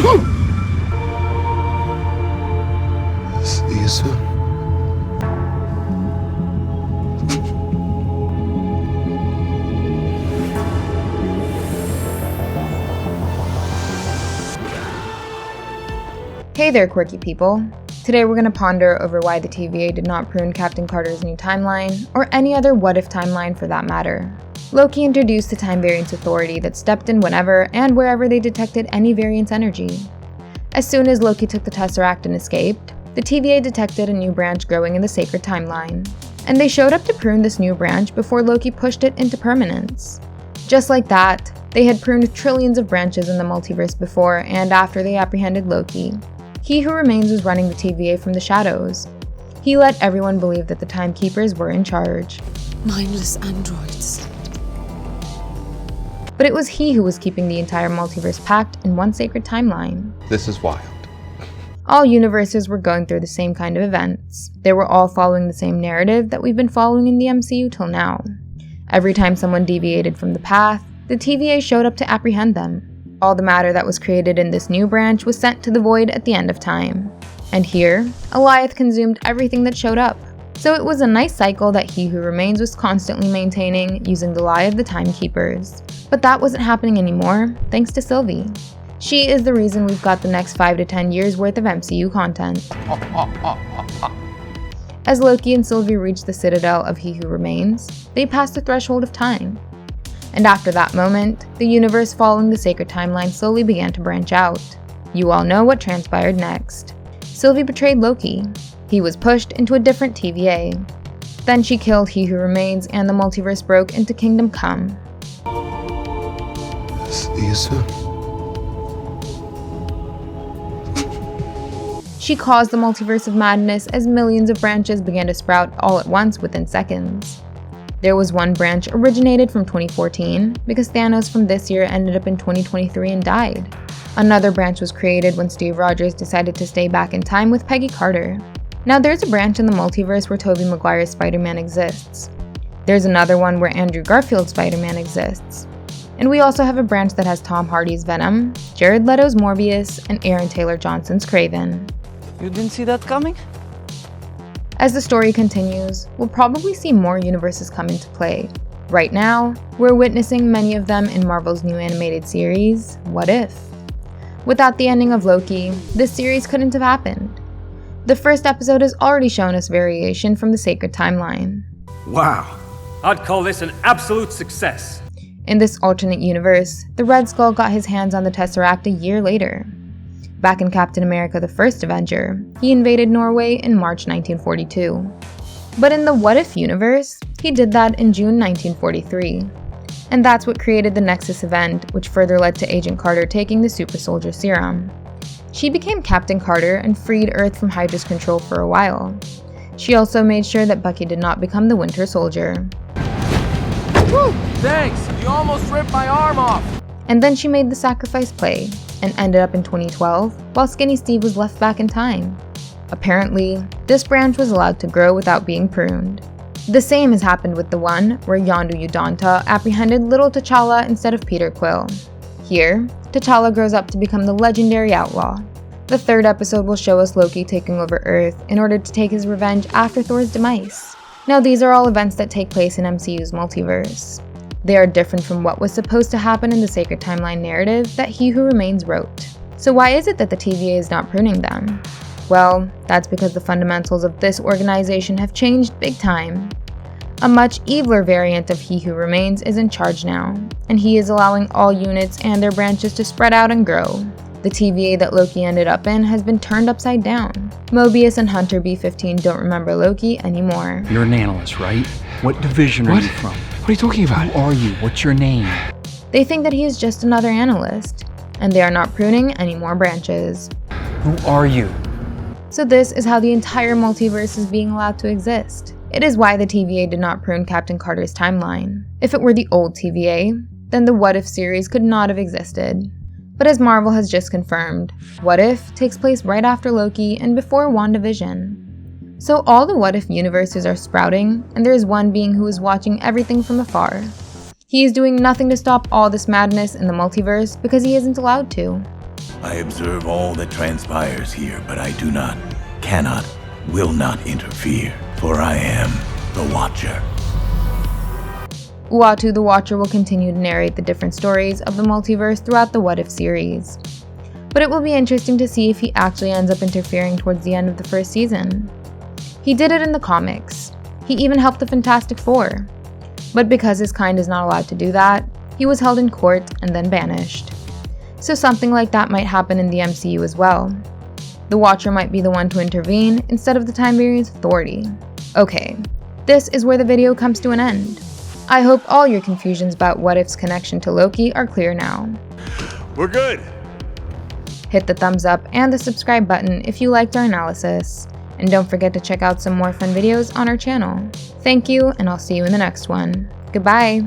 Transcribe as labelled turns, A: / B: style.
A: See you soon.
B: Hey there, quirky people. Today we're going to ponder over why the TVA did not prune Captain Carter's new timeline, or any other what-if timeline for that matter. Loki introduced the Time Variance Authority that stepped in whenever and wherever they detected any variance energy. As soon as Loki took the Tesseract and escaped, the TVA detected a new branch growing in the sacred timeline, and they showed up to prune this new branch before Loki pushed it into permanence. Just like that, they had pruned trillions of branches in the multiverse before and after they apprehended Loki. He Who Remains was running the TVA from the shadows. He let everyone believe that the Timekeepers were in charge.
C: Mindless androids.
B: But it was he who was keeping the entire multiverse packed in one sacred timeline.
A: This is wild.
B: All universes were going through the same kind of events. They were all following the same narrative that we've been following in the MCU till now. Every time someone deviated from the path, the TVA showed up to apprehend them. All the matter that was created in this new branch was sent to the void at the end of time. And here, Alioth consumed everything that showed up. So it was a nice cycle that He Who Remains was constantly maintaining using the lie of the Timekeepers. But that wasn't happening anymore, thanks to Sylvie. She is the reason we've got the next 5 to 10 years worth of MCU content. As Loki and Sylvie reached the citadel of He Who Remains, they passed the threshold of time. And after that moment, the universe following the sacred timeline slowly began to branch out. You all know what transpired next. Sylvie betrayed Loki. He was pushed into a different TVA. Then she killed He Who Remains and the multiverse broke into Kingdom Come.
A: See you soon.
B: She caused the multiverse of madness as millions of branches began to sprout all at once within seconds. There was one branch originated from 2014 because Thanos from this year ended up in 2023 and died. Another branch was created when Steve Rogers decided to stay back in time with Peggy Carter. Now there's a branch in the multiverse where Tobey Maguire's Spider-Man exists. There's another one where Andrew Garfield's Spider-Man exists. And we also have a branch that has Tom Hardy's Venom, Jared Leto's Morbius, and Aaron Taylor Johnson's Kraven.
D: You didn't see that coming?
B: As the story continues, we'll probably see more universes come into play. Right now, we're witnessing many of them in Marvel's new animated series, What If? Without the ending of Loki, this series couldn't have happened. The first episode has already shown us variation from the sacred timeline.
E: Wow, I'd call this an absolute success.
B: In this alternate universe, the Red Skull got his hands on the Tesseract a year later. Back in Captain America: The First Avenger, he invaded Norway in March 1942. But in the What If universe, he did that in June 1943. And that's what created the Nexus event, which further led to Agent Carter taking the Super Soldier Serum. She became Captain Carter and freed Earth from Hydra's control for a while. She also made sure that Bucky did not become the Winter Soldier.
D: Woo! Thanks! You almost ripped my arm off!
B: And then she made the sacrifice play, and ended up in 2012, while Skinny Steve was left back in time. Apparently, this branch was allowed to grow without being pruned. The same has happened with the one where Yondu Udonta apprehended little T'Challa instead of Peter Quill. Here, T'Challa grows up to become the legendary outlaw. The third episode will show us Loki taking over Earth in order to take his revenge after Thor's demise. Now these are all events that take place in MCU's multiverse. They are different from what was supposed to happen in the Sacred Timeline narrative that He Who Remains wrote. So why is it that the TVA is not pruning them? Well, that's because the fundamentals of this organization have changed big time. A much eviler variant of He Who Remains is in charge now, and he is allowing all units and their branches to spread out and grow. The TVA that Loki ended up in has been turned upside down. Mobius and Hunter B-15 don't remember Loki anymore.
F: You're an analyst, right? What division are you from?
A: What are you talking about?
F: Who are you? What's your name?
B: They think that he is just another analyst, and they are not pruning any more branches.
F: Who are you?
B: So this is how the entire multiverse is being allowed to exist. It is why the TVA did not prune Captain Carter's timeline. If it were the old TVA, then the What If series could not have existed. But as Marvel has just confirmed, What If takes place right after Loki and before WandaVision. So all the What If universes are sprouting, and there is one being who is watching everything from afar. He is doing nothing to stop all this madness in the multiverse because he isn't allowed to.
G: I observe all that transpires here, but I do not, cannot, will not interfere, for I am the Watcher.
B: Uatu the Watcher will continue to narrate the different stories of the multiverse throughout the What If series. But it will be interesting to see if he actually ends up interfering towards the end of the first season. He did it in the comics. He even helped the Fantastic Four. But because his kind is not allowed to do that, he was held in court and then banished. So something like that might happen in the MCU as well. The Watcher might be the one to intervene instead of the Time Variance Authority. Okay, this is where the video comes to an end. I hope all your confusions about What If's connection to Loki are clear now.
G: We're good.
B: Hit the thumbs up and the subscribe button if you liked our analysis. And don't forget to check out some more fun videos on our channel. Thank you, and I'll see you in the next one. Goodbye!